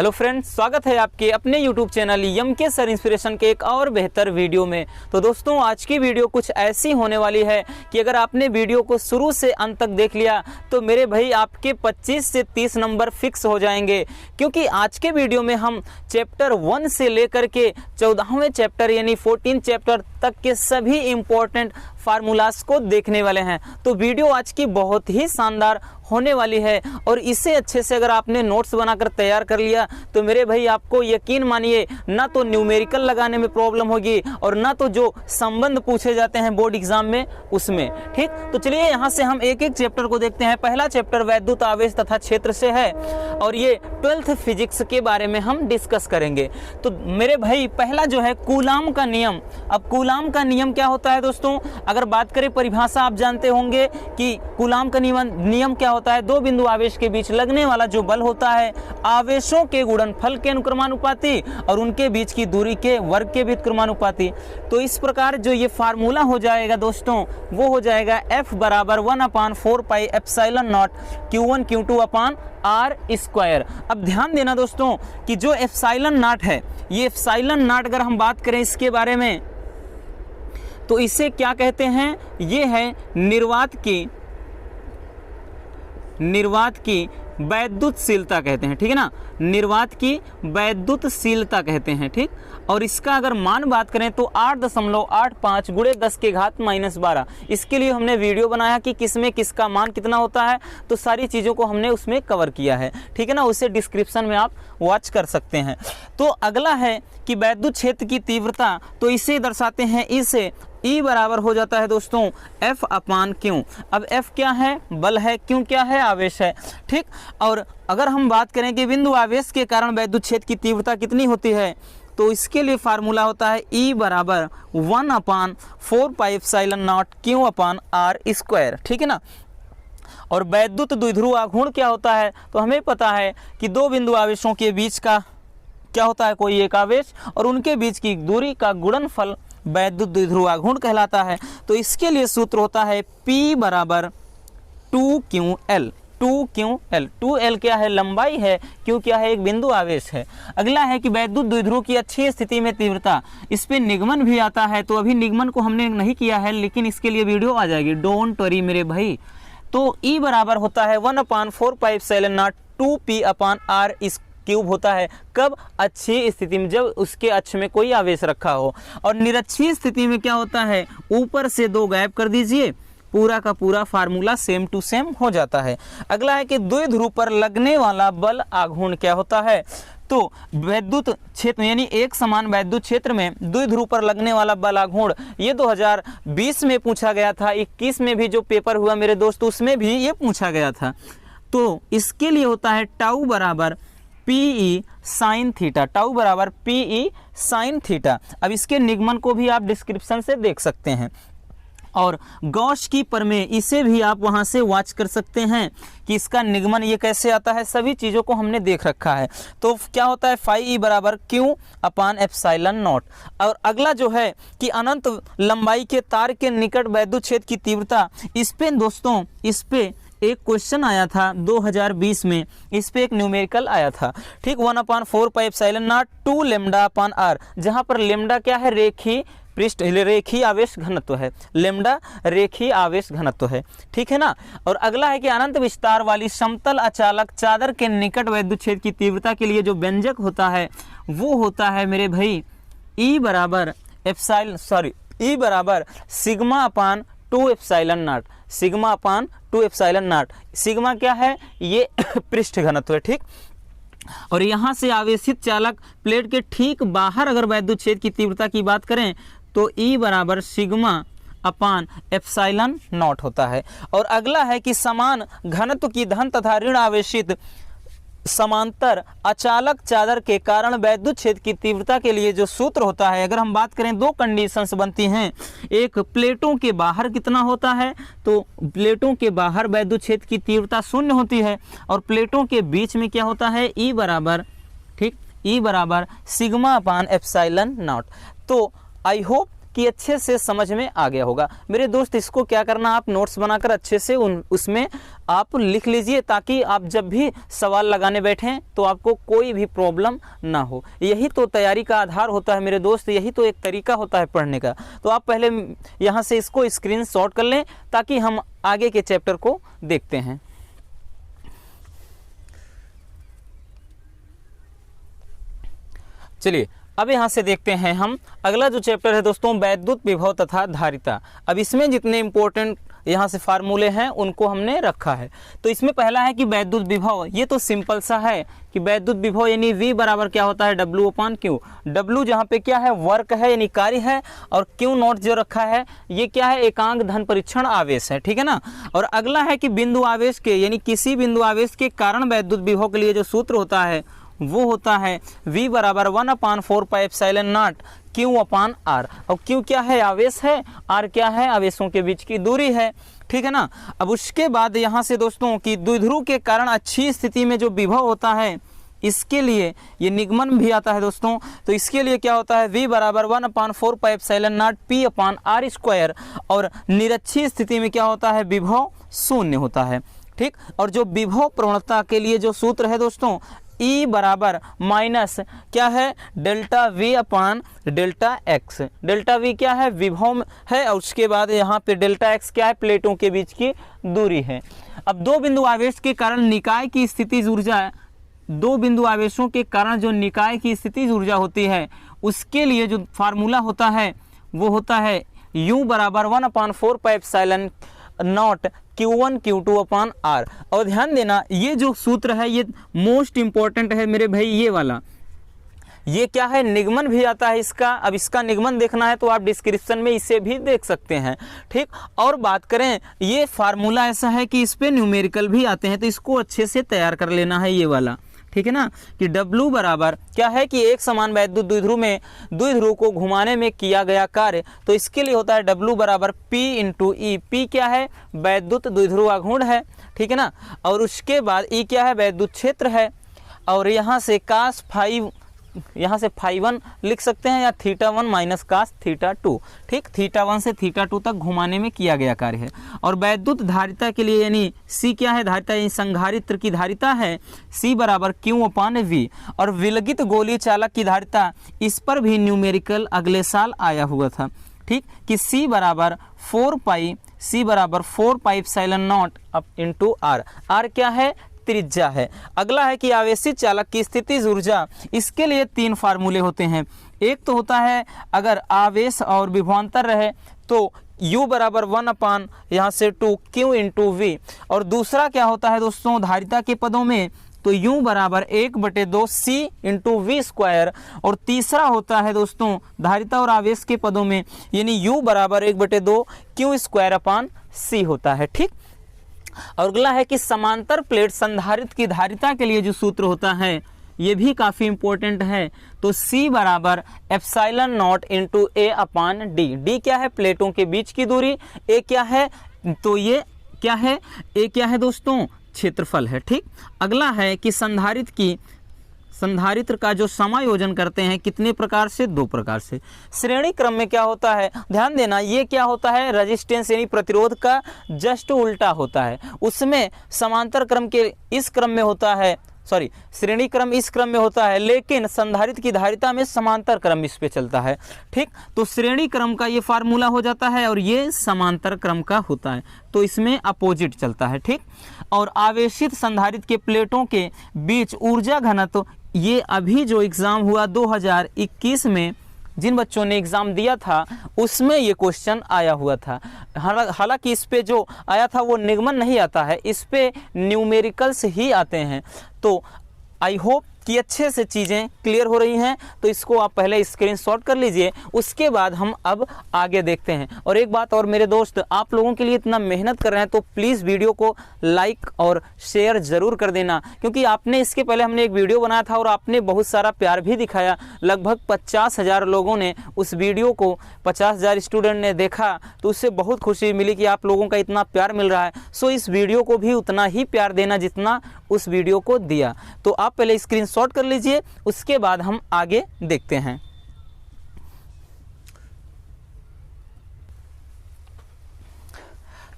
Hello friends, स्वागत है आपके अपने यूट्यूब चैनल यम के सर इंस्पिरेशन के एक और बेहतर वीडियो में। तो दोस्तों, आज की वीडियो कुछ ऐसी होने वाली है कि अगर आपने वीडियो को शुरू से अंत तक देख लिया तो मेरे भाई आपके 25 से 30 नंबर फिक्स हो जाएंगे, क्योंकि आज के वीडियो में हम चैप्टर 1 से लेकर के 14वें चैप्टर यानी 14 चैप्टर तक के सभी इंपॉर्टेंट फार्मूलास को देखने वाले हैं। तो वीडियो आज की बहुत ही शानदार होने वाली है और इसे अच्छे से अगर आपने नोट्स बनाकर तैयार कर लिया तो मेरे भाई आपको यकीन मानिए ना तो न्यूमेरिकल लगाने में प्रॉब्लम होगी और ना तो जो संबंध पूछे जाते हैं बोर्ड एग्जाम में उसमें। ठीक, तो चलिए यहाँ से हम एक एक चैप्टर को देखते हैं। पहला चैप्टर वैद्युत आवेश तथा क्षेत्र से है और ये 12th फिजिक्स के बारे में हम डिस्कस करेंगे। तो मेरे भाई पहला जो है कूलाम का नियम। अब कूलाम का नियम क्या होता है दोस्तों? अगर बात करें परिभाषा, आप जानते होंगे कि कूलाम का नियम क्या होता है? दो बिंदु आवेश के बीच लगने वाला जो बल होता है आवेशों के गुणनफल के अनुक्रमानुपाती और उनके बीच की दूरी के वर्ग के व्युत्क्रमानुपाती। तो इस प्रकार जो ये फार्मूला हो जाएगा दोस्तों वो हो जाएगा F बराबर 1/4 pi epsilon not Q1 Q2 upon R square. अब ध्यान देना दोस्तों कि जो एप्सिलॉन नॉट है, ये एप्सिलॉन नॉट अगर हम बात करें इसके बारे में तो इसे क्या कहते हैं? ये है निर्वात की वैद्युतशीलता कहते हैं। ठीक है ना, निर्वात की वैद्युतशीलता कहते हैं। ठीक, और इसका अगर मान बात करें तो 8.85 गुणे 10 के घात -12। इसके लिए हमने वीडियो बनाया कि किसमें किसका मान कितना होता है, तो सारी चीज़ों को हमने उसमें कवर किया है। ठीक है ना, उसे डिस्क्रिप्शन में आप वॉच कर सकते हैं। तो अगला है कि वैद्युत क्षेत्र की तीव्रता, तो इसे दर्शाते हैं इसे E बराबर हो जाता है दोस्तों F अपान Q। अब F क्या है? बल है। Q क्या है? आवेश है। ठीक, और अगर हम बात करें कि बिंदु आवेश के कारण वैद्युत क्षेत्र की तीव्रता कितनी होती है तो इसके लिए फार्मूला होता है E बराबर 1/4 pi epsilon not Q upon R square. ठीक है ना, और वैद्युत द्विध्रुव आघूर्ण क्या होता है? तो हमें पता है कि दो बिंदु आवेशों के बीच का क्या होता है? कोई एक आवेश और उनके बीच की दूरी का गुणनफल वैद्युत द्विध्रुव आघूर्ण कहलाता है। तो इसके लिए सूत्र होता है P बराबर 2QL। 2L क्या है? लंबाई है। Q क्या है? एक बिंदु आवेश है। अगला है कि वैद्युत द्विध्रुव की अच्छी स्थिति में तीव्रता, इस पे निगमन भी आता है। तो अभी निगमन को हमने नहीं किया है लेकिन इसके लिए वीडियो आ जाएगी, डोंट वरी मेरे भाई। तो E बराबर होता है 1/4 pi epsilon not 2P upon R cube होता है। कब? अच्छी स्थिति में, जब उसके अक्ष में कोई आवेश रखा हो। और निरक्षीय स्थिति में क्या होता है? ऊपर से 2 गायब कर दीजिए, पूरा का पूरा फार्मूला सेम टू सेम हो जाता है। अगला है कि द्विध्रुव पर लगने वाला बल आघूर्ण क्या होता है? तो वैद्युत क्षेत्र यानी एक समान वैद्युत क्षेत्र में द्विध्रुव पर लगने वाला बल आघूर्ण, ये 2020 में पूछा गया था। 21 में भी जो पेपर हुआ मेरे दोस्त उसमें भी ये पूछा गया था। तो इसके लिए होता है टाउ बराबर PE साइन थीटा। टाउ बराबर PE साइन थीटा। अब इसके निगमन को भी आप डिस्क्रिप्शन से देख सकते हैं। और गॉस की प्रमेय, इसे भी आप वहां से वॉच कर सकते हैं कि इसका निगमन ये कैसे आता है। सभी चीज़ों को हमने देख रखा है। तो क्या होता है? φE बराबर Q अपान एप्सिलॉन नॉट। और अगला जो है कि अनंत लंबाई के तार के निकट वैद्युत क्षेत्र की तीव्रता, इस पे दोस्तों इस पे एक क्वेश्चन आया था 2020 में, इस पे एक न्यूमेरिकल आया था। ठीक, 1/4 pi epsilon not 2 lambda upon R, जहां पर लेम्डा क्या है? रेखीय आवेश घनत्व है। लेम्डा रेखीय आवेश घनत्व है। ठीक है ना। और अगला है कि अनंत विस्तार वाली समतल अचालक चादर के निकट वैद्युत क्षेत्र की तीव्रता के लिए जो व्यंजक होता है वो होता है मेरे भाई E बराबर sigma upon 2 epsilon not. Sigma upon 2 epsilon not. Sigma क्या है? ये पृष्ठ घनत्व है। ठीक, और यहाँ से आवेशित चालक प्लेट के ठीक बाहर अगर वैद्युत क्षेत्र की तीव्रता की बात करें तो E बराबर सिग्मा अपान एप्सिलॉन नॉट होता है। और अगला है कि समान घनत्व की धन तथा ऋण आवेशित समांतर अचालक चादर के कारण वैद्युत क्षेत्र की तीव्रता के लिए जो सूत्र होता है, अगर हम बात करें 2 कंडीशंस बनती हैं। एक, प्लेटों के बाहर कितना होता है? तो प्लेटों के बाहर वैद्युत क्षेत्र की तीव्रता 0 होती है और प्लेटों के बीच में क्या होता है? E बराबर, ठीक, E बराबर सिग्मा अपान एप्सिलॉन नॉट। तो आई होप कि अच्छे से समझ में आ गया होगा। मेरे दोस्त इसको क्या करना, आप नोट्स बनाकर अच्छे से उसमें आप लिख लीजिए, ताकि आप जब भी सवाल लगाने बैठें तो आपको कोई भी प्रॉब्लम ना हो। यही तो तैयारी का आधार होता है मेरे दोस्त, यही तो एक तरीका होता है पढ़ने का। तो आप पहले यहाँ से इसको स्क्रीनशॉट कर लें ताकि हम आगे के चैप्टर को देखते हैं। चलिए अब यहाँ से देखते हैं हम अगला जो चैप्टर है दोस्तों, वैद्युत विभव तथा धारिता। अब इसमें जितने इंपॉर्टेंट यहाँ से फार्मूले हैं उनको हमने रखा है। तो इसमें पहला है कि वैद्युत विभव, ये तो सिंपल सा है कि वैद्युत विभव यानी V बराबर क्या होता है W/Q। W जहाँ पे क्या है, वर्क है यानी कार्य है, और Q नॉट जो रखा है ये क्या है, एकांक धन परीक्षण आवेश है, ठीक है ना। और अगला है कि बिंदु आवेश के यानी किसी बिंदु आवेश के कारण वैद्युत विभव के लिए जो सूत्र होता है वो होता है V बराबर 1/4 पाई एप्सिलॉन नॉट Q/R। और Q क्या है, आवेश है, R क्या है, आवेशों के बीच की दूरी है, ठीक है ना। अब उसके बाद यहाँ से दोस्तों कि द्विध्रुव के कारण अच्छी स्थिति में जो विभव होता है इसके लिए ये निगमन भी आता है दोस्तों। तो इसके लिए क्या होता है, V बराबर 1/4 पाई एप्सिलॉन नॉट P/R²। और निरक्षी स्थिति में क्या होता है, विभव शून्य होता है, ठीक। और जो विभव प्रवणता के लिए जो सूत्र है दोस्तों, E बराबर माइनस क्या है, डेल्टा V/Δx। डेल्टा V क्या है, विभव है, और उसके बाद यहाँ पे डेल्टा x क्या है, प्लेटों के बीच की दूरी है। अब दो बिंदु आवेश के कारण निकाय की स्थितिज ऊर्जा, दो बिंदु आवेशों के कारण जो निकाय की स्थितिज ऊर्जा होती है उसके लिए जो फार्मूला होता है वो होता है U बराबर 1/4 pi epsilon not Q1 Q2/R। और ध्यान देना ये जो सूत्र है ये मोस्ट इंपॉर्टेंट है मेरे भाई, ये वाला, ये क्या है, निगमन भी आता है इसका। अब इसका निगमन देखना है तो आप डिस्क्रिप्शन में इसे भी देख सकते हैं, ठीक। और बात करें, ये फार्मूला ऐसा है कि इस पे न्यूमेरिकल भी आते हैं, तो इसको अच्छे से तैयार कर लेना है ये वाला, ठीक है ना। कि W बराबर क्या है कि एक समान वैद्युत द्विध्रुव में द्विध्रुव को घुमाने में किया गया कार्य, तो इसके लिए होता है W बराबर P/E। P क्या है, वैद्युत द्विध्रुव आघूर्ण है, ठीक है ना। और उसके बाद E क्या है, वैद्युत क्षेत्र है। और यहाँ से cos फाइव, यहाँ से φ1 लिख सकते हैं, या θ1 माइनस cos θ2, ठीक। θ1 से θ2 तक घुमाने में किया गया कार्य है। और वैद्युत धारिता के लिए यानी C क्या है, धारिता यानी संधारित्र की धारिता है, C बराबर Q/V। और विलगित गोलीय चालक की धारिता, इस पर भी न्यूमेरिकल अगले साल आया हुआ था, ठीक। कि C बराबर 4 pi epsilon not /R। R क्या है, त्रिज्या है। अगला है कि आवेशित चालक की स्थितिज ऊर्जा, इसके लिए तीन फार्मूले होते हैं। एक तो होता है अगर आवेश और विभवांतर रहे तो U बराबर 1 यहाँ से 2 Q/V। और दूसरा क्या होता है दोस्तों, धारिता के पदों में तो U बराबर 1/2 C/V²। और तीसरा होता है दोस्तों धारिता और आवेश के पदों में, यानी U बराबर 1/2 Q² होता है, ठीक। और अगला है कि समांतर प्लेट संधारित्र की धारिता के लिए जो सूत्र होता है ये भी काफी इंपॉर्टेंट है। तो C बराबर एप्सिलॉन नॉट × A/D। D क्या है, प्लेटों के बीच की दूरी। A क्या है, तो ये क्या है, A क्या है दोस्तों, क्षेत्रफल है, ठीक। अगला है कि संधारित्र का जो समायोजन करते हैं कितने प्रकार से, 2 प्रकार से। श्रेणी क्रम में क्या होता है, ध्यान देना, ये क्या होता है, रेजिस्टेंस यानी प्रतिरोध का जस्ट उल्टा होता है। उसमें समांतर क्रम के इस क्रम में होता है, श्रेणी क्रम इस क्रम में होता है, लेकिन संधारित्र की धारिता में समांतर क्रम इस पे चलता है, ठीक। तो श्रेणी क्रम का ये फार्मूला हो जाता है और ये समांतर क्रम का होता है, तो इसमें अपोजिट चलता है, ठीक। और आवेशित संधारित्र के प्लेटों के बीच ऊर्जा घनत्व, ये अभी जो एग्जाम हुआ 2021 में, जिन बच्चों ने एग्जाम दिया था उसमें ये क्वेश्चन आया हुआ था। हालांकि इस पे जो आया था वो निगमन नहीं आता है, इस पे न्यूमेरिकल्स ही आते हैं। तो आई होप कि अच्छे से चीज़ें क्लियर हो रही हैं। तो इसको आप पहले स्क्रीनशॉट कर लीजिए, उसके बाद हम अब आगे देखते हैं। और एक बात और मेरे दोस्त, आप लोगों के लिए इतना मेहनत कर रहे हैं तो प्लीज़ वीडियो को लाइक और शेयर ज़रूर कर देना, क्योंकि आपने इसके पहले हमने एक वीडियो बनाया था और आपने बहुत सारा प्यार भी दिखाया। लगभग 50,000 लोगों ने उस वीडियो को, 50,000 स्टूडेंट ने देखा, तो उससे बहुत खुशी मिली कि आप लोगों का इतना प्यार मिल रहा है। सो इस वीडियो को भी उतना ही प्यार देना जितना उस वीडियो को दिया। तो आप पहले स्क्रीनशॉट कर लीजिए, उसके बाद हम आगे देखते हैं।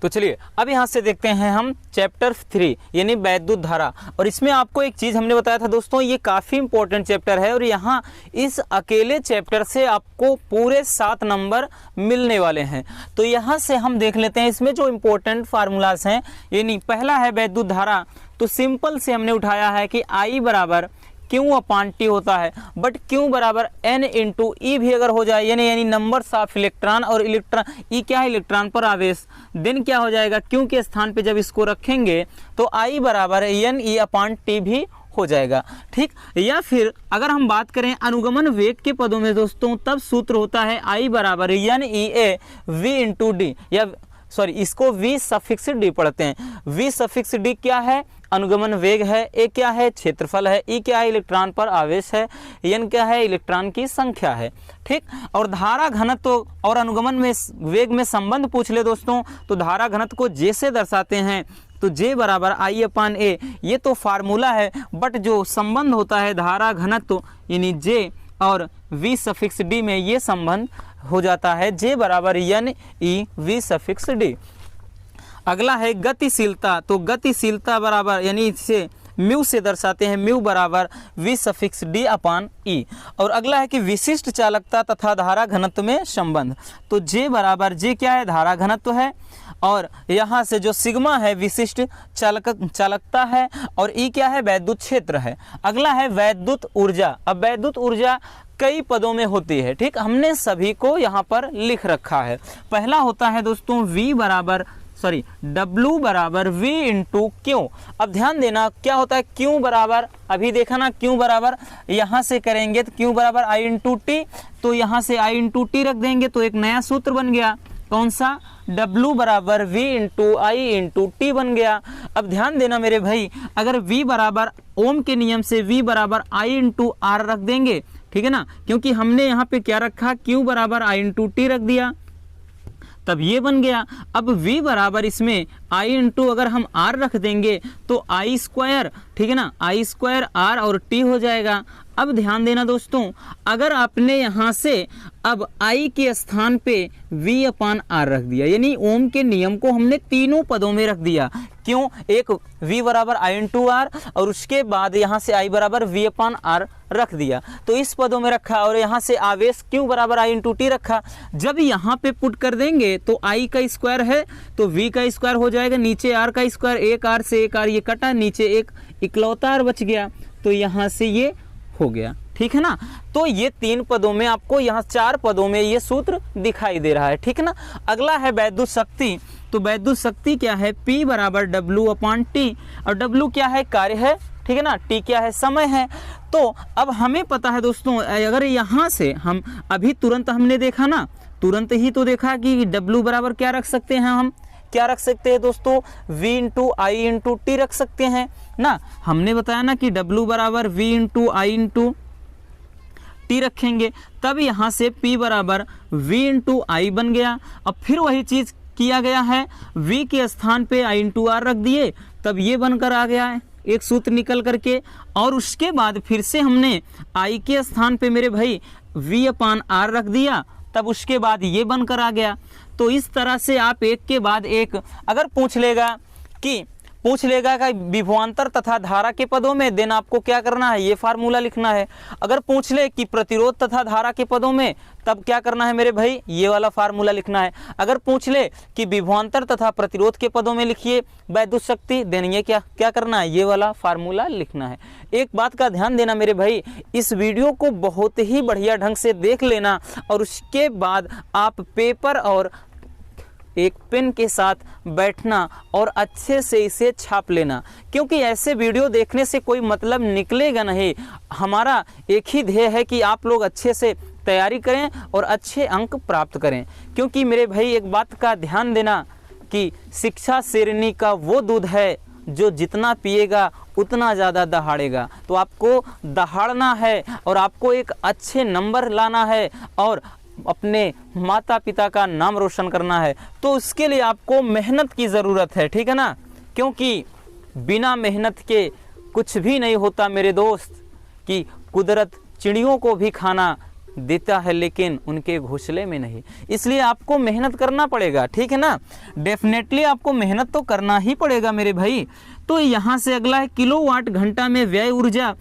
तो चलिए अब यहाँ से देखते हैं हम चैप्टर 3 यानी वैद्युत धारा। और इसमें आपको एक चीज़ हमने बताया था दोस्तों, ये काफ़ी इंपॉर्टेंट चैप्टर है और यहाँ इस अकेले चैप्टर से आपको पूरे 7 नंबर मिलने वाले हैं। तो यहाँ से हम देख लेते हैं इसमें जो इम्पोर्टेंट फार्मूलाज हैं। यानी पहला है वैद्युत धारा, तो सिंपल से हमने उठाया है कि I बराबर Q अपान T होता है, बट Q बराबर N इंटू ई भी अगर हो जाए यानी नंबर्स ऑफ इलेक्ट्रॉन, और इलेक्ट्रॉन ई क्या है, इलेक्ट्रॉन पर आवेश, देन क्या हो जाएगा, Q के स्थान पे जब इसको रखेंगे तो I बराबर N E अपान T भी हो जाएगा। ठीक, या फिर अगर हम बात करें अनुगमन वेग के पदों में दोस्तों, तब सूत्र होता है I बराबर N E A V into D, या सॉरी इसको V सफिक्स डी पढ़ते हैं। V सफिक्स डी क्या है, अनुगमन वेग है, ए क्या है, क्षेत्रफल है, ई क्या है, इलेक्ट्रॉन पर आवेश है, एन क्या है, इलेक्ट्रॉन की संख्या है। ठीक, और धारा घनत्व और अनुगमन में वेग में संबंध पूछ ले दोस्तों, तो धारा घनत्व को जे से दर्शाते हैं, तो J बराबर I अपान A, ये तो फार्मूला है, बट जो संबंध होता है धारा घनत्व यानी J और V सफिक्स D में, ये संबंध हो जाता है J बराबर N E V suffix D। अगला है गतिशीलता, तो गतिशीलता बराबर यानी इसे म्यू से दर्शाते हैं, म्यू बराबर V सफिक्स D अपान E। और अगला है कि विशिष्ट चालकता तथा धारा घनत्व में संबंध, तो J बराबर, J क्या है, धारा घनत्व है, और यहाँ से जो सिग्मा है विशिष्ट चालकता है, और E क्या है, वैद्युत क्षेत्र है। अगला है वैद्युत ऊर्जा। अब वैद्युत ऊर्जा कई पदों में होती है। ठीक, हमने सभी को यहाँ पर लिख रखा है। पहला होता है दोस्तों W बराबर V इंटू क्यू। अब ध्यान देना क्या होता है, Q बराबर, अभी देखा ना, Q बराबर यहाँ से करेंगे तो Q बराबर I इंटू टी, तो यहाँ से I इंटू टी रख देंगे तो एक नया सूत्र बन गया, कौन सा, W बराबर V into I into T बन गया। अब ध्यान देना मेरे भाई, अगर V बराबर ओम के नियम से V बराबर I इंटू आर रख देंगे, ठीक है ना, क्योंकि हमने यहाँ पे क्या रखा, Q बराबर I इंटू टी रख दिया, तब ये बन गया। अब V बराबर इसमें I इंटू अगर हम R रख देंगे तो I स्क्वायर, ठीक है ना, I स्क्वायर R और T हो जाएगा। अब ध्यान देना दोस्तों, अगर आपने यहाँ से अब I के स्थान पे V अपान R रख दिया, यानी ओम के नियम को हमने तीनों पदों में रख दिया। क्यों, एक V बराबर I इंटू आर और उसके बाद यहाँ से I बराबर V अपान R रख दिया, तो इस पदों में रखा, और यहाँ से आवेश Q बराबर I इंटू टी रखा। जब यहाँ पे पुट कर देंगे तो I का स्क्वायर है तो V का स्क्वायर हो जाएगा, नीचे R का स्क्वायर, एक R से एक R ये कटा, नीचे एक इकलौता R बच गया, तो यहाँ से ये हो गया। ठीक है ना, तो ये 3 पदों में आपको, यहाँ 4 पदों में ये सूत्र दिखाई दे रहा है। ठीक है ना। अगला है वैद्युत शक्ति, तो वैद्युत शक्ति क्या है, P बराबर W अपान T, और W क्या है, कार्य है, ठीक है ना, T क्या है, समय है। तो अब हमें पता है दोस्तों, अगर यहाँ से हम अभी तुरंत हमने देखा ना, तुरंत ही तो देखा कि W बराबर क्या रख सकते हैं, हम क्या रख सकते हैं दोस्तों, V into I into T रख सकते हैं ना। हमने बताया ना कि W बराबर V into I into T रखेंगे, तब यहाँ से P बराबर V इंटू I बन गया। अब फिर वही चीज़ किया गया है, V के स्थान पे I इंटू आर रख दिए, तब ये बनकर आ गया है एक सूत्र निकल करके, और उसके बाद फिर से हमने I के स्थान पे मेरे भाई V अपान आर रख दिया, तब उसके बाद ये बनकर आ गया। तो इस तरह से आप एक के बाद एक, अगर पूछ लेगा कि विभवांतर तथा धारा के पदों में, देन आपको क्या करना है, ये फार्मूला लिखना है। अगर पूछ ले कि प्रतिरोध तथा धारा के पदों में, तब क्या करना है मेरे भाई, ये वाला फार्मूला लिखना है। अगर पूछ ले कि विभवांतर तथा प्रतिरोध के पदों में लिखिए वैद्युत शक्ति, देन ये क्या करना है, ये वाला फार्मूला लिखना है। एक बात का ध्यान देना मेरे भाई, इस वीडियो को बहुत ही बढ़िया ढंग से देख लेना, और उसके बाद आप पेपर और एक पेन के साथ बैठना और अच्छे से इसे छाप लेना, क्योंकि ऐसे वीडियो देखने से कोई मतलब निकलेगा नहीं। हमारा एक ही ध्येय है कि आप लोग अच्छे से तैयारी करें और अच्छे अंक प्राप्त करें। क्योंकि मेरे भाई एक बात का ध्यान देना कि शिक्षा शेरनी का वो दूध है जो जितना पिएगा उतना ज़्यादा दहाड़ेगा। तो आपको दहाड़ना है और आपको एक अच्छे नंबर लाना है और अपने माता पिता का नाम रोशन करना है। तो उसके लिए आपको मेहनत की ज़रूरत है, ठीक है ना, क्योंकि बिना मेहनत के कुछ भी नहीं होता मेरे दोस्त। कि कुदरत चिड़ियों को भी खाना देता है लेकिन उनके घोंसले में नहीं। इसलिए आपको मेहनत करना पड़ेगा, ठीक है ना, डेफिनेटली आपको मेहनत तो करना ही पड़ेगा मेरे भाई। तो यहाँ से अगला है किलोवाट घंटा में व्यय ऊर्जा।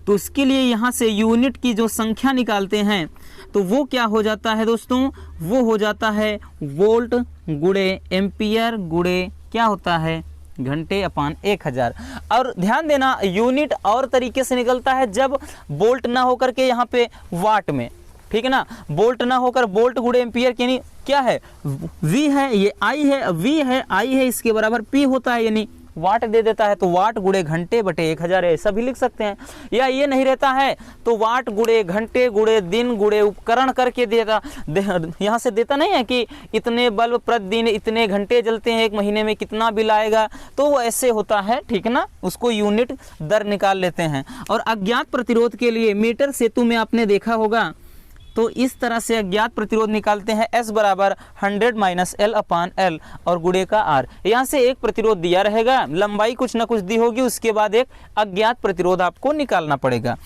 तो इसके लिए यहाँ से यूनिट की जो संख्या निकालते हैं तो वो क्या हो जाता है दोस्तों, वो हो जाता है वोल्ट गुणे एम्पियर गुणे क्या होता है घंटे अपान 1000। और ध्यान देना यूनिट और तरीके से निकलता है जब वोल्ट ना होकर के यहाँ पे वाट में, ठीक है ना, वोल्ट ना होकर वोल्ट गुणे एम्पियर यानी क्या है वी है, ये आई है, वी है आई है, इसके बराबर पी होता है यानी वाट दे देता है तो वाट गुणे घंटे बटे 1000 ऐसा भी लिख सकते हैं। या ये नहीं रहता है तो वाट गुणे घंटे गुणे दिन गुणे उपकरण करके देता, यहाँ से देता नहीं है कि इतने बल्ब प्रतिदिन इतने घंटे जलते हैं, एक महीने में कितना बिल आएगा, तो वो ऐसे होता है, ठीक है ना, उसको यूनिट दर निकाल लेते हैं। और अज्ञात प्रतिरोध के लिए मीटर सेतु में आपने देखा होगा तो इस तरह से अज्ञात प्रतिरोध निकालते हैं S बराबर 100 माइनस L अपान L और गुणे का R। यहाँ से एक प्रतिरोध दिया रहेगा, लंबाई कुछ ना कुछ दी होगी, उसके बाद एक अज्ञात प्रतिरोध आपको निकालना पड़ेगा।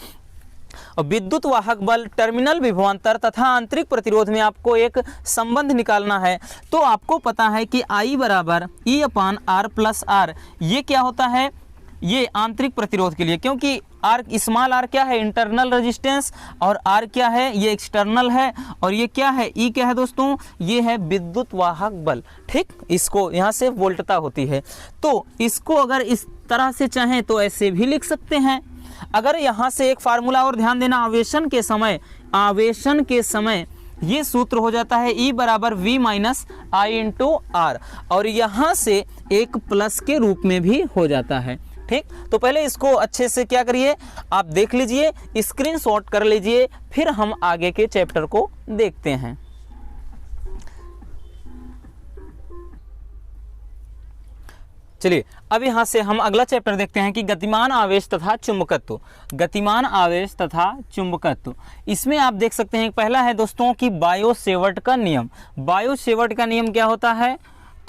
और विद्युत वाहक बल, टर्मिनल विभवांतर तथा आंतरिक प्रतिरोध में आपको एक संबंध निकालना है। तो आपको पता है कि I बराबर E अपान R प्लस R, ये क्या होता है, ये आंतरिक प्रतिरोध के लिए, क्योंकि आर स्मॉल आर क्या है इंटरनल रेजिस्टेंस और आर क्या है ये एक्सटर्नल है, और ये क्या है ई क्या है दोस्तों, ये है विद्युत वाहक बल, ठीक, इसको यहाँ से वोल्टता होती है। तो इसको अगर इस तरह से चाहें तो ऐसे भी लिख सकते हैं। अगर यहाँ से एक फार्मूला और ध्यान देना, आवेशन के समय ये सूत्र हो जाता है E बराबर V minus I into R, और यहाँ से एक प्लस के रूप में भी हो जाता है, ठीक। तो पहले इसको अच्छे से क्या करिए, आप देख लीजिए, स्क्रीनशॉट कर लीजिए, फिर हम आगे के चैप्टर को देखते हैं। चलिए अब यहाँ से हम अगला चैप्टर देखते हैं कि गतिमान आवेश तथा चुंबकत्व। गतिमान आवेश तथा चुंबकत्व, इसमें आप देख सकते हैं पहला है दोस्तों कि बायो-सेवर्ट का नियम। बायो-सेवर्ट का नियम क्या होता है,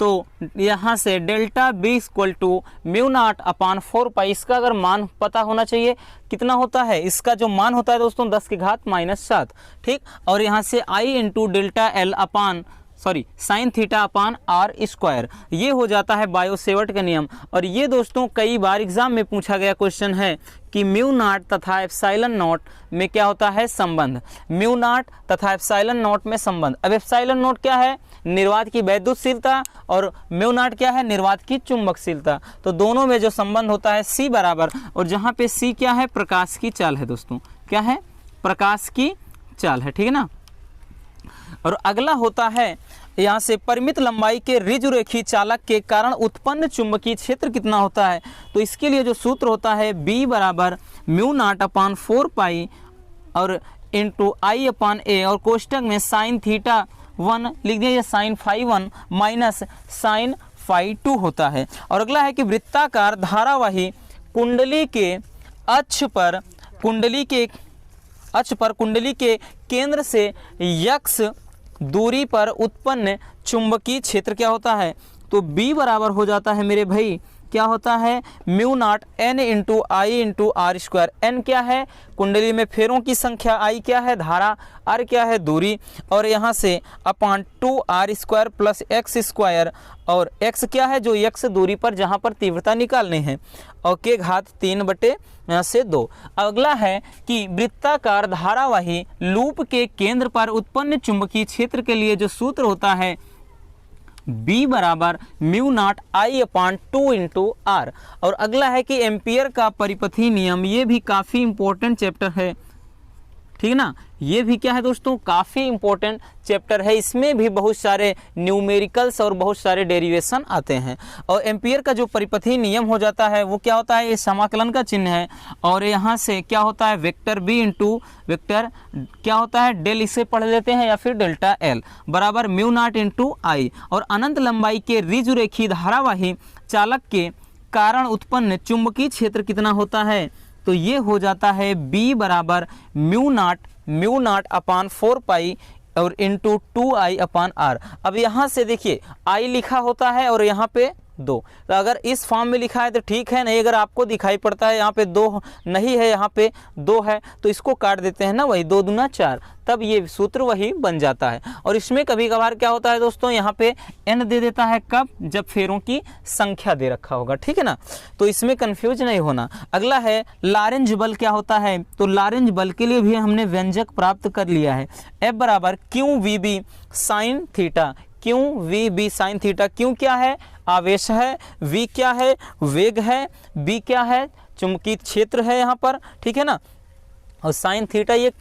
तो यहाँ से delta B equal to mu naught upon 4 pi, इसका अगर मान पता होना चाहिए कितना होता है, इसका जो मान होता है दोस्तों 10 की घात -7, ठीक। और यहाँ से I into delta L upon sine theta upon R square, ये हो जाता है बायो-सेवर्ट का नियम। और ये दोस्तों कई बार एग्जाम में पूछा गया क्वेश्चन है कि म्यू नॉट तथा एप्सिलॉन नॉट में क्या होता है संबंध, म्यू नॉट तथा एप्सिलॉन नॉट में संबंध। अब एप्सिलॉन नॉट क्या है, निर्वात की वैद्युतशीलता, और म्यू नॉट क्या है, निर्वात की चुंबकशीलता। तो दोनों में जो संबंध होता है C बराबर, और जहाँ पे C क्या है, प्रकाश की चाल है दोस्तों, क्या है, प्रकाश की चाल है, ठीक है ना। और अगला होता है यहाँ से परिमित लंबाई के ऋजुरेखी चालक के कारण उत्पन्न चुंबकीय क्षेत्र कितना होता है। तो इसके लिए जो सूत्र होता है B बराबर म्यू नॉट अपान 4 पाई और इंटू आई अपान ए, और कोष्टक में साइन थीटा 1 लिख दिया, sine phi 1 minus sine phi 2 होता है। और अगला है कि वृत्ताकार धारावाही कुंडली के अक्ष पर कुंडली के केंद्र से x दूरी पर उत्पन्न चुंबकीय क्षेत्र क्या होता है, तो B बराबर हो जाता है मेरे भाई, क्या होता है, mu naught N into I into R square. N क्या है, कुंडली में फेरों की संख्या, I क्या है धारा, R क्या है दूरी, और यहाँ से अपान 2r square plus x square, और x क्या है जो x दूरी पर जहाँ पर तीव्रता निकालनी है, और के घात 3 बटे यहाँ से 2। अगला है कि वृत्ताकार धारावाही लूप के केंद्र पर उत्पन्न चुंबकीय क्षेत्र के लिए जो सूत्र होता है B बराबर mu naught I upon 2 into R. और अगला है कि एम्पियर का परिपथी नियम, ये भी काफ़ी इंपॉर्टेंट चैप्टर है, ठीक है ना, ये भी क्या है दोस्तों काफ़ी इंपॉर्टेंट चैप्टर है। इसमें भी बहुत सारे न्यूमेरिकल्स और बहुत सारे डेरिवेशन आते हैं। और एम्पियर का जो परिपथी नियम हो जाता है वो क्या होता है, ये समाकलन का चिन्ह है, और यहाँ से क्या होता है वेक्टर B इंटू वेक्टर क्या होता है डेल, इसे पढ़ लेते हैं, या फिर डेल्टा L बराबर म्यू नॉट इंटू आई। और अनंत लंबाई के ऋजुरेखी धारावाही चालक के कारण उत्पन्न चुंबकीय क्षेत्र कितना होता है, तो ये हो जाता है B बराबर म्यू नॉट अपान 4 पाई और इंटू 2i अपान आर। अब यहाँ से देखिए I लिखा होता है और यहाँ पे 2। तो अगर इस फॉर्म में लिखा है तो ठीक है, नहीं अगर आपको दिखाई पड़ता है यहाँ पे 2 नहीं है, यहाँ पे 2 है, तो इसको काट देते हैं ना, वही 2 दूना 4, तब ये सूत्र वही बन जाता है। और इसमें कभी कभार क्या होता है दोस्तों, यहाँ पे n दे देता है, कब, जब फेरों की संख्या दे रखा होगा, ठीक है ना, तो इसमें कंफ्यूज नहीं होना। अगला है लॉरेंज बल क्या होता है, तो लॉरेंज बल के लिए भी हमने व्यंजक प्राप्त कर लिया है, F बराबर Q V B sine theta, Q V B sine theta. Q क्या है, आवेश है, वी क्या है, वेग है, बी क्या है, चुंबकीय क्षेत्र है यहाँ पर, ठीक है ना, और साइन थीटा ये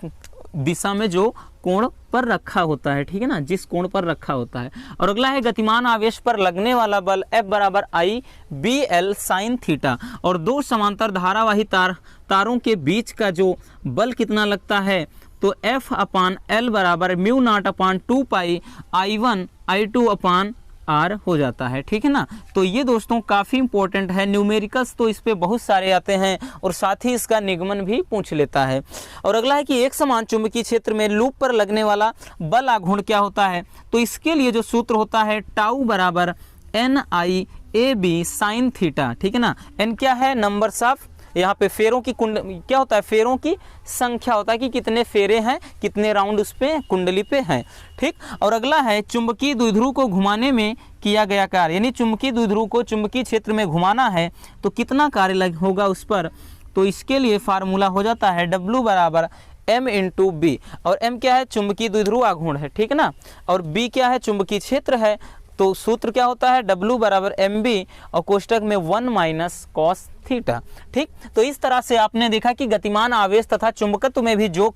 दिशा में जो कोण पर रखा होता है, ठीक है ना, जिस कोण पर रखा होता है। और अगला है गतिमान आवेश पर लगने वाला बल F बराबर आई बी एल साइन थीटा। और दो समांतर धारावाही तारों के बीच का जो बल कितना लगता है, तो F अपान एल बराबर mu naught upon 2 pi I1 I2 upon R हो जाता है, ठीक है ना। तो ये दोस्तों काफ़ी इंपॉर्टेंट है, न्यूमेरिकल्स तो इस पे बहुत सारे आते हैं और साथ ही इसका निगमन भी पूछ लेता है। और अगला है कि एक समान चुंबकीय क्षेत्र में लूप पर लगने वाला बल आघूर्ण क्या होता है, तो इसके लिए जो सूत्र होता है टाउ बराबर N I A B sine theta, ठीक है ना। एन क्या है, नंबर्स ऑफ, यहाँ पे फेरों की क्या होता है, फेरों की संख्या होता है कि कितने फेरे हैं, कितने राउंड उस पे कुंडली पे हैं, ठीक। और अगला है चुंबकीय द्विध्रुव को घुमाने में किया गया कार्य, यानी चुंबकीय द्विध्रुव को चुंबकीय क्षेत्र में घुमाना है तो कितना कार्य होगा उस पर, तो इसके लिए फार्मूला हो जाता है W बराबर M इंटू बी। और M क्या है, चुंबकीय द्विध्रुव आघूर्ण है, ठीक है ना, और B क्या है, चुंबकीय क्षेत्र है। तो सूत्र क्या होता है, W बराबर MB और कोष्टक में 1 माइनस कॉस थीटा, ठीक। तो इस तरह से आपने देखा कि गतिमान आवेश तथा चुंबकत्व में भी जो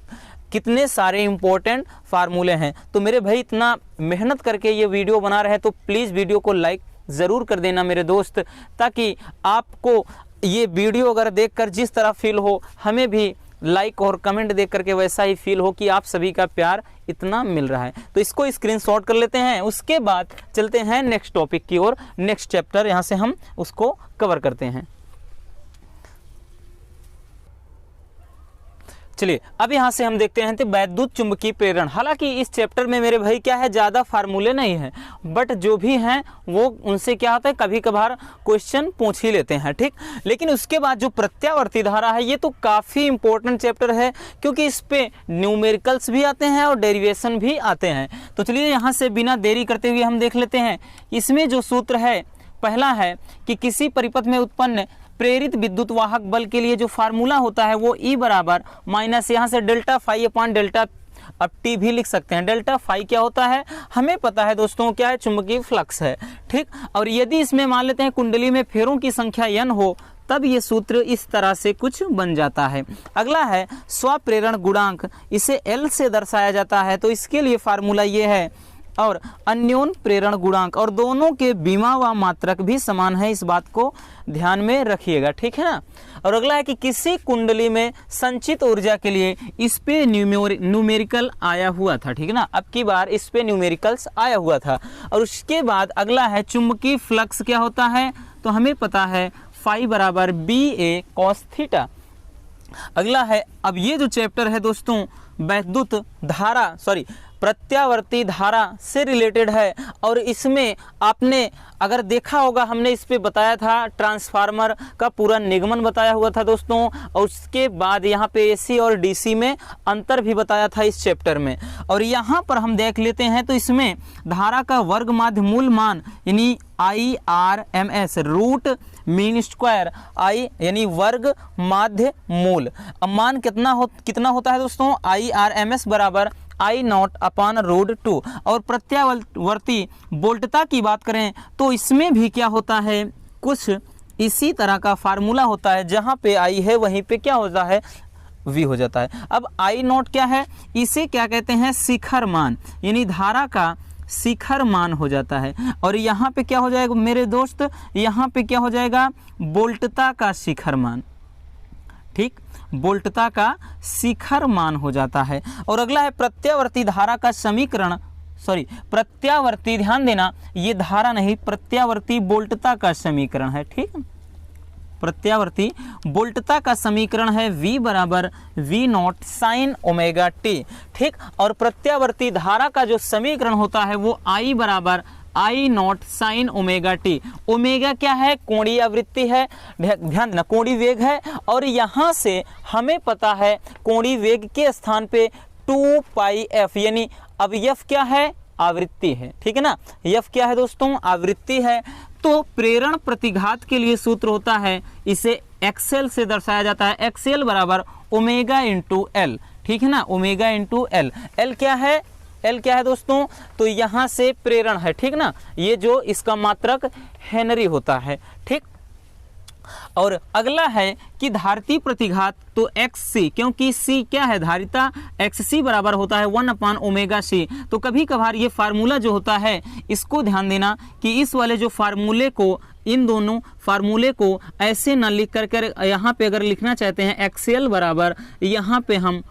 कितने सारे इंपॉर्टेंट फार्मूले हैं। तो मेरे भाई इतना मेहनत करके ये वीडियो बना रहे हैं तो प्लीज़ वीडियो को लाइक ज़रूर कर देना मेरे दोस्त, ताकि आपको ये वीडियो अगर देखकर जिस तरह फील हो, हमें भी लाइक और कमेंट देख करके वैसा ही फील हो कि आप सभी का प्यार इतना मिल रहा है। तो इसको स्क्रीनशॉट कर लेते हैं, उसके बाद चलते हैं नेक्स्ट टॉपिक की ओर। नेक्स्ट चैप्टर यहाँ से हम उसको कवर करते हैं। चलिए अब यहाँ से हम देखते हैं तो वैद्युत चुंबकीय प्रेरण। हालांकि इस चैप्टर में मेरे भाई क्या है, ज़्यादा फार्मूले नहीं हैं, बट जो भी हैं वो उनसे क्या होता है, कभी कभार क्वेश्चन पूछ ही लेते हैं, ठीक। लेकिन उसके बाद जो प्रत्यावर्ती धारा है ये तो काफ़ी इंपॉर्टेंट चैप्टर है, क्योंकि इस पे न्यूमेरिकल्स भी आते हैं और डेरिवेशन भी आते हैं। तो चलिए यहाँ से बिना देरी करते हुए हम देख लेते हैं। इसमें जो सूत्र है, पहला है कि किसी परिपथ में उत्पन्न प्रेरित विद्युत वाहक बल के लिए जो फार्मूला होता है वो E बराबर माइनस यहाँ से डेल्टा फाई अपान डेल्टा, अब टी भी लिख सकते हैं। डेल्टा फाई क्या होता है, हमें पता है दोस्तों, क्या है, चुंबकीय फ्लक्स है, ठीक। और यदि इसमें मान लेते हैं कुंडली में फेरों की संख्या n हो, तब ये सूत्र इस तरह से कुछ बन जाता है। अगला है स्वप्रेरण गुणांक, इसे L से दर्शाया जाता है, तो इसके लिए फार्मूला ये है। और अन्योन प्रेरण गुणांक, और दोनों के बीमा व मात्रक भी समान है, इस बात को ध्यान में रखिएगा, ठीक है ना। और अगला है कि किसी कुंडली में संचित ऊर्जा के लिए इस पे न्यूमेरिकल आया हुआ था, ठीक है ना, अब की बार इस पे न्यूमेरिकल्स आया हुआ था। और उसके बाद अगला है चुंबकीय फ्लक्स क्या होता है, तो हमें पता है फाई बराबर BA कॉस थीटा। अगला है, अब ये जो चैप्टर है दोस्तों वैद्युत धारा, प्रत्यावर्ती धारा से रिलेटेड है। और इसमें आपने अगर देखा होगा, हमने इस पे बताया था, ट्रांसफार्मर का पूरा निगमन बताया हुआ था दोस्तों, और उसके बाद यहाँ पे AC और DC में अंतर भी बताया था इस चैप्टर में। और यहाँ पर हम देख लेते हैं तो इसमें धारा का वर्ग माध्य मूल मान यानी IRMS root mean square, I यानी वर्ग माध्य मूल, अब मान कितना होता है दोस्तों, IRMS बराबर I नॉट अपान रूट 2। और प्रत्यावर्ती वोल्टता की बात करें तो इसमें भी क्या होता है, कुछ इसी तरह का फार्मूला होता है, जहाँ पे I है वहीं पे क्या होता है, V हो जाता है। अब I नॉट क्या है, इसे क्या कहते हैं, शिखर मान, यानी धारा का शिखर मान हो जाता है। और यहाँ पे क्या हो जाएगा मेरे दोस्त, यहाँ पे क्या हो जाएगा, वोल्टता का शिखर मान, ठीक, वोल्टता का शिखर मान हो जाता है। और अगला है प्रत्यावर्ती धारा का समीकरण, प्रत्यावर्ती, ध्यान देना, ये धारा नहीं, प्रत्यावर्ती वोल्टता का समीकरण है, ठीक। प्रत्यावर्ती वोल्टता का समीकरण है V बराबर V not sine omega t, ठीक। और प्रत्यावर्ती धारा का जो समीकरण होता है वो I बराबर I naught sine omega T. Omega क्या है? कोणीय आवृत्ति है, ध्यान देना, कोणीय वेग है। और यहाँ से हमें पता है कोणीय वेग के स्थान पे 2 पाई एफ, यानी अब एफ क्या है? आवृत्ति है, ठीक है ना। एफ क्या है दोस्तों? आवृत्ति है। तो प्रेरण प्रतिघात के लिए सूत्र होता है, इसे एक्सएल से दर्शाया जाता है, एक्सएल बराबर ओमेगा इंटू एल, ठीक है ना, ओमेगा इंटू एल। एल क्या है? एल क्या है दोस्तों? तो यहाँ से प्रेरण है, ठीक ना, ये जो इसका मात्रक हेनरी होता है, ठीक। और अगला है कि धारिती प्रतिघात, तो XC, क्योंकि C क्या है? धारिता, XC बराबर होता है 1/ओमेगा-C। तो कभी कभार ये फार्मूला जो होता है, इसको ध्यान देना कि इस वाले जो फार्मूले को, इन दोनों फार्मूले को ऐसे न लिख कर यहाँ पे अगर लिखना चाहते हैं XL बराबर, यहाँ पे हम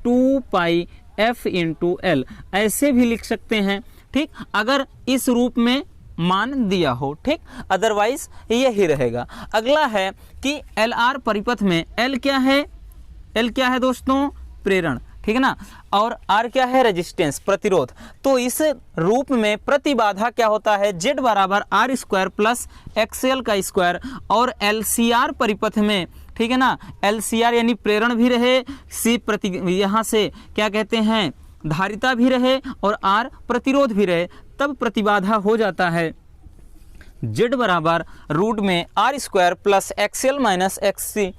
2 पाई F इंटू एल ऐसे भी लिख सकते हैं, ठीक, अगर इस रूप में मान दिया हो, ठीक, अदरवाइज यही रहेगा। अगला है कि LR परिपथ में L क्या है? L क्या है दोस्तों? प्रेरण, ठीक है ना, और R क्या है? रेजिस्टेंस, प्रतिरोध। तो इस रूप में प्रतिबाधा क्या होता है? Z बराबर R स्क्वायर प्लस XL का स्क्वायर। और LCR परिपथ में, ठीक है ना, LCR यानी प्रेरण भी रहे, C यहाँ से क्या कहते हैं? धारिता भी रहे, और R प्रतिरोध भी रहे, तब प्रतिबाधा हो जाता है Z बराबर रूट में R square plus XL minus XC,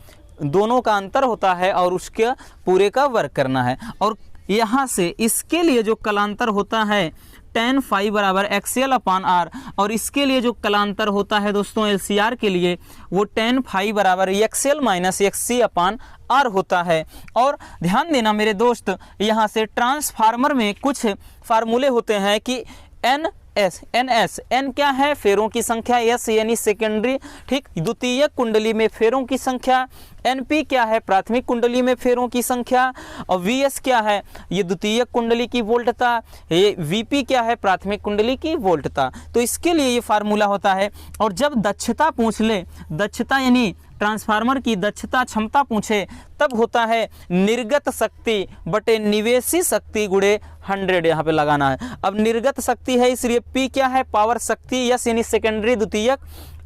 दोनों का अंतर होता है और उसके पूरे का वर्ग करना है। और यहाँ से इसके लिए जो कलांतर होता है tan फाई बराबर XL अपान R, और इसके लिए जो कलांतर होता है दोस्तों LCR के लिए, वो tan फाई बराबर XL माइनस XC अपान R होता है। और ध्यान देना मेरे दोस्त, यहाँ से ट्रांसफार्मर में कुछ फार्मूले होते हैं कि NS क्या है? फेरों की संख्या, S यानी सेकेंडरी, ठीक, द्वितीयक कुंडली में फेरों की संख्या, NP क्या है? प्राथमिक कुंडली में फेरों की संख्या, और VS क्या है? ये द्वितीयक कुंडली की वोल्टता, ये VP क्या है? प्राथमिक कुंडली की वोल्टता। तो इसके लिए ये फार्मूला होता है। और जब दक्षता पूछ ले, दक्षता यानी ट्रांसफार्मर की दक्षता, क्षमता पूछे, तब होता है निर्गत शक्ति बटे निवेशी शक्ति गुणे 100, यहाँ पे लगाना है। अब निर्गत शक्ति है इसलिए P क्या है? पावर शक्ति, S यानी सेकेंडरी द्वितीयक,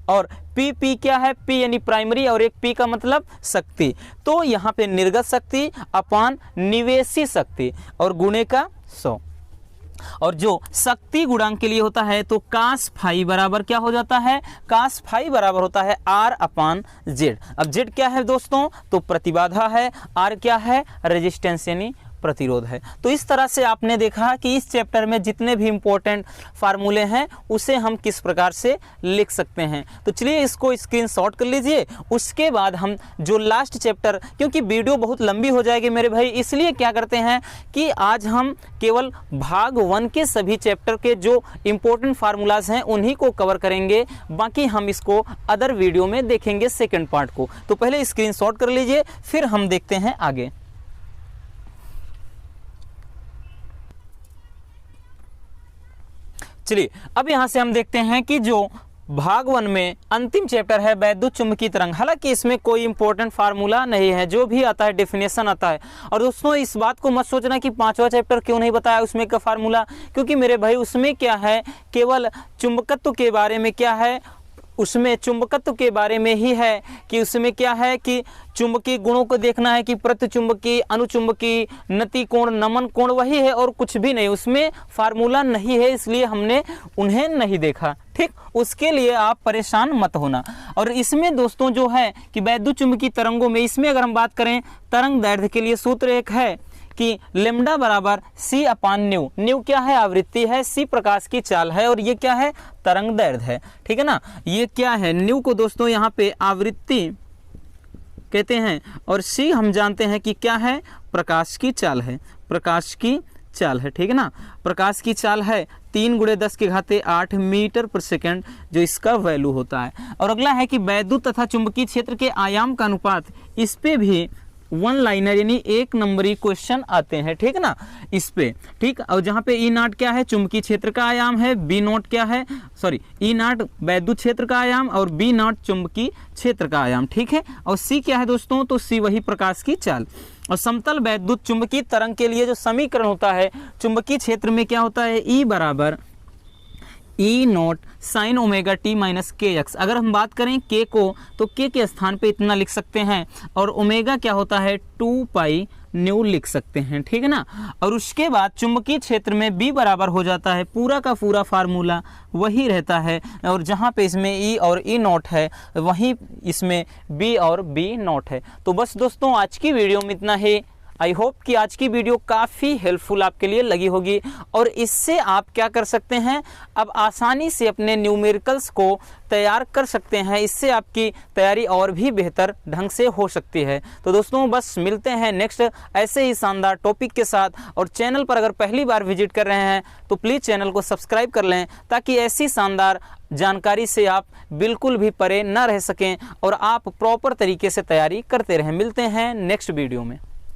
और P क्या है? P यानी प्राइमरी, और एक P का मतलब शक्ति। तो यहाँ पे निर्गत शक्ति अपान निवेशी शक्ति और गुणे का 100। और जो शक्ति गुणांक के लिए होता है तो कास फाई बराबर क्या हो जाता है? कास फाई बराबर होता है R अपान Z। अब Z क्या है दोस्तों? तो प्रतिबाधा है, R क्या है? रेजिस्टेंस यानी प्रतिरोध है। तो इस तरह से आपने देखा कि इस चैप्टर में जितने भी इंपॉर्टेंट फार्मूले हैं उसे हम किस प्रकार से लिख सकते हैं। तो चलिए इसको स्क्रीनशॉट कर लीजिए। उसके बाद हम जो लास्ट चैप्टर, क्योंकि वीडियो बहुत लंबी हो जाएगी मेरे भाई, इसलिए क्या करते हैं कि आज हम केवल भाग 1 के सभी चैप्टर के जो इंपॉर्टेंट फार्मूलाज हैं उन्हीं को कवर करेंगे, बाकी हम इसको अदर वीडियो में देखेंगे सेकेंड पार्ट को। तो पहले स्क्रीनशॉट कर लीजिए, फिर हम देखते हैं आगे। चलिए अब यहां से हम देखते हैं कि जो भाग 1 में अंतिम चैप्टर है वैद्युत चुंबकीय तरंग, हालांकि इसमें कोई इंपॉर्टेंट फार्मूला नहीं है, जो भी आता है डेफिनेशन आता है। और दोस्तों इस बात को मत सोचना कि 5वां चैप्टर क्यों नहीं बताया उसमें का फार्मूला, क्योंकि मेरे भाई उसमें क्या है, केवल चुंबकत्व के बारे में क्या है, उसमें चुंबकत्व के बारे में ही है कि उसमें क्या है कि चुंबकीय गुणों को देखना है कि प्रतिचुंबकीय, अनुचुंबकीय, नति कोण, नमन कोण, वही है और कुछ भी नहीं, उसमें फार्मूला नहीं है, इसलिए हमने उन्हें नहीं देखा, ठीक। उसके लिए आप परेशान मत होना। और इसमें दोस्तों जो है कि वैद्युत चुंबकीय तरंगों में, इसमें अगर हम बात करें तरंग दैर्ध्य के लिए सूत्र एक है कि लेमडा बराबर C अपान न्यू। न्यू क्या है? आवृत्ति है, C प्रकाश की चाल है, और ये क्या है? तरंग दैर्ध्य है, ठीक है ना। ये क्या है? न्यू को दोस्तों यहाँ पे आवृत्ति कहते हैं, और C हम जानते हैं कि क्या है? प्रकाश की चाल है, प्रकाश की चाल है, ठीक है ना। प्रकाश की चाल है 3 × 10⁸ मीटर पर सेकेंड, जो इसका वैल्यू होता है। और अगला है कि वैद्युत तथा चुंबकीय क्षेत्र के आयाम का अनुपात, इस पे भी 1 लाइनर यानी 1 नंबरी क्वेश्चन आते हैं, ठीक है ना, इस पे, ठीक। और जहाँ पे E0 क्या है? चुंबकीय क्षेत्र का आयाम है, B0 क्या है? सॉरी, E0 वैद्युत क्षेत्र का आयाम और B0 चुंबकीय क्षेत्र का आयाम, ठीक है। और C क्या है दोस्तों? तो C वही प्रकाश की चाल। और समतल वैद्युत चुंबकीय तरंग के लिए जो समीकरण होता है चुंबकीय क्षेत्र में क्या होता है? E बराबर E naught sine omega T minus K X. अगर हम बात करें के को तो के स्थान पे इतना लिख सकते हैं और ओमेगा क्या होता है 2 पाई न्यू लिख सकते हैं, ठीक है ना। और उसके बाद चुंबकीय क्षेत्र में बी बराबर हो जाता है, पूरा का पूरा फार्मूला वही रहता है और जहाँ पे इसमें ई और ई नॉट है वहीं इसमें बी और बी नॉट है। तो बस दोस्तों आज की वीडियो में इतना ही। आई होप कि आज की वीडियो काफ़ी हेल्पफुल आपके लिए लगी होगी और इससे आप क्या कर सकते हैं, अब आसानी से अपने न्यूमेरिकल्स को तैयार कर सकते हैं। इससे आपकी तैयारी और भी बेहतर ढंग से हो सकती है। तो दोस्तों बस मिलते हैं नेक्स्ट ऐसे ही शानदार टॉपिक के साथ। और चैनल पर अगर पहली बार विजिट कर रहे हैं तो प्लीज़ चैनल को सब्सक्राइब कर लें ताकि ऐसी शानदार जानकारी से आप बिल्कुल भी परे न रह सकें और आप प्रॉपर तरीके से तैयारी करते रहें। मिलते हैं नेक्स्ट वीडियो में।